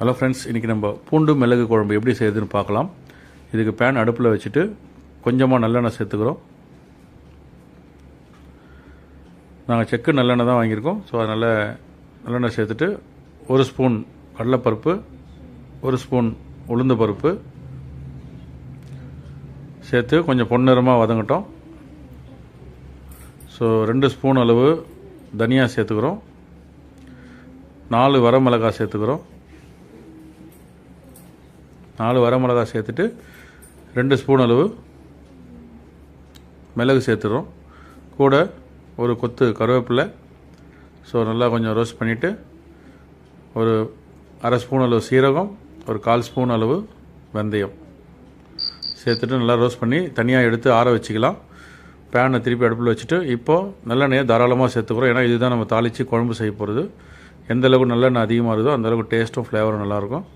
Hello friends, இன்றைக்கி நம்ம பூண்டு மிளகு குழம்பு எப்படி செய்யுதுன்னு பார்க்கலாம். இதுக்கு பேன் அடுப்பில் வச்சுட்டு கொஞ்சமாக நல்லெண்ணெய் சேர்த்துக்கிறோம். நாங்கள் செக்கு நல்லெண்ணெய் தான் வாங்கியிருக்கோம். ஸோ அதனால் நல்லெண்ணெய் சேர்த்துட்டு 1 ஸ்பூன் கடலைப்பருப்பு, 1 ஸ்பூன் உளுந்து பருப்பு சேர்த்து கொஞ்சம் பொன்னிறமாக வதங்கட்டும். ஸோ 2 ஸ்பூன் அளவு தனியா சேர்த்துக்கிறோம். 4 வரமிளகாய் சேர்த்துக்கிறோம். 4 வரமிளகாய் சேர்த்துட்டு 2 ஸ்பூன் அளவு மிளகு சேர்த்துறோம். கூட ஒரு கொத்து கருவேப்பிலை. ஸோ நல்லா கொஞ்சம் ரோஸ்ட் பண்ணிவிட்டு ஒரு 1/2 ஸ்பூன் அளவு சீரகம், ஒரு 1/4 ஸ்பூன் அளவு வெந்தயம் சேர்த்துட்டு நல்லா ரோஸ்ட் பண்ணி தனியாக எடுத்து ஆற வச்சுக்கலாம். பேனை திருப்பி அடுப்பில் வச்சுட்டு இப்போது நல்லெண்ணெயை தாராளமாக சேர்த்துக்கிறோம். ஏன்னா இதுதான் நம்ம தாளித்து குழம்பு செய்ய போகிறது. எந்த அளவுக்கு நல்லெண்ணெய் அதிகமாக இருக்குதோ அந்தளவுக்கு டேஸ்ட்டும் ஃப்ளேவரும் நல்லாயிருக்கும்.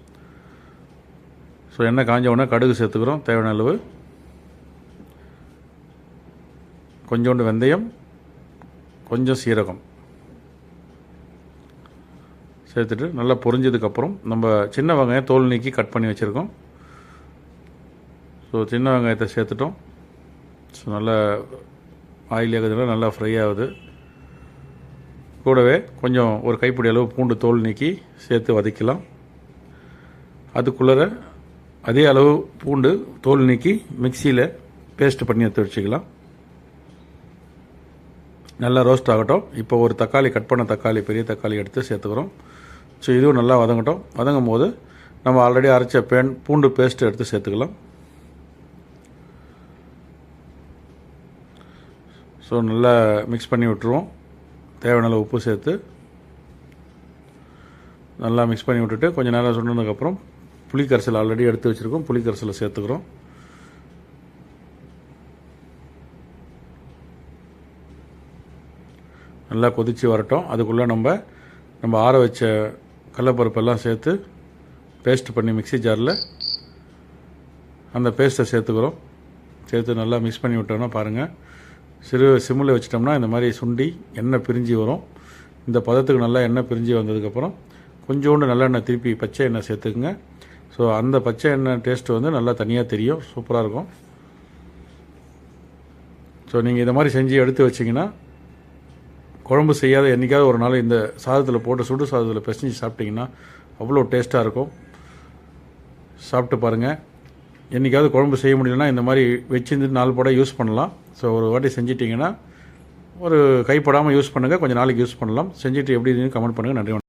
ஸோ எண்ணெய் காஞ்ச உடனே கடுகு சேர்த்துக்கிறோம் தேவையான அளவு. கொஞ்சோண்டு வெந்தயம், கொஞ்சம் சீரகம் சேர்த்துட்டு நல்லா பொரிஞ்சதுக்கப்புறம் நம்ம சின்ன வெங்காயம் தோல் நீக்கி கட் பண்ணி வச்சுருக்கோம். ஸோ சின்ன வெங்காயத்தை சேர்த்துட்டோம். ஸோ நல்லா ஆயில் ஆகுதுன்னா நல்லா ஃப்ரை ஆகுது. கூடவே கொஞ்சம் ஒரு கைப்பிடி அளவு பூண்டு தோல் நீக்கி சேர்த்து வதக்கலாம். அதுக்குள்ளே அதே அளவு பூண்டு தோல் நீக்கி மிக்சியில் பேஸ்ட் பண்ணி எடுத்து வச்சுக்கலாம். நல்லா ரோஸ்ட் ஆகட்டும். இப்போ ஒரு தக்காளி, கட் பண்ண தக்காளி, பெரிய தக்காளி எடுத்து சேர்த்துக்கிறோம். ஸோ இதுவும் நல்லா வதங்கட்டும். வதங்கும் போது நம்ம ஆல்ரெடி அரைச்ச பூண்டு பேஸ்ட் எடுத்து சேர்த்துக்கலாம். ஸோ நல்லா மிக்ஸ் பண்ணி விட்டுருவோம். தேவையான அளவு உப்பு சேர்த்து நல்லா மிக்ஸ் பண்ணி விட்டுட்டு கொஞ்சம் நேரம் சொன்னதுக்கப்புறம் புளிக்கரைசல் ஆல்ரெடி எடுத்து வச்சுருக்கோம். புளிக்கரைசலை சேர்த்துக்கிறோம். நல்லா கொதித்து வரட்டும். அதுக்குள்ளே நம்ம ஆற வச்ச கடலைப்பருப்பெல்லாம் சேர்த்து பேஸ்ட் பண்ணி மிக்ஸி ஜாரில் அந்த பேஸ்ட்டை சேர்த்துக்கிறோம். சேர்த்து நல்லா மிக்ஸ் பண்ணி விட்டோம்னா பாருங்கள், சிம்மில் வச்சிட்டோம்னா இந்த மாதிரி சுண்டி எண்ணெய் பிரிஞ்சு வரும். இந்த பதத்துக்கு நல்லா எண்ணெய் பிரிஞ்சு வந்ததுக்கப்புறம் கொஞ்சோண்டு நல்லெண்ணெய் திருப்பி பச்சை எண்ணெய் சேர்த்துக்குங்க. ஸோ அந்த பச்சை எண்ணெய் டேஸ்ட்டு வந்து நல்லா தனியாக தெரியும், சூப்பராக இருக்கும். ஸோ நீங்கள் இதை மாதிரி செஞ்சு எடுத்து வச்சிங்கன்னா குழம்பு செய்யாத என்றைக்காவது ஒரு நாள் இந்த சாதத்தில் போட்டு சுடு சாதத்தில் பிசைஞ்சு சாப்பிட்டிங்கன்னா அவ்வளோ டேஸ்ட்டாக இருக்கும். சாப்பிட்டு பாருங்கள். என்றைக்காவது குழம்பு செய்ய முடியலன்னா இந்த மாதிரி வச்சிருந்து 4 படம் யூஸ் பண்ணலாம். ஸோ ஒரு வாட்டி செஞ்சிட்டிங்கன்னா ஒரு கைப்படாமல் யூஸ் பண்ணுங்கள். கொஞ்சம் நாளைக்கு யூஸ் பண்ணலாம். செஞ்சுட்டு எப்படி இருக்குன்னு கமெண்ட் பண்ணுங்கள். நன்றி.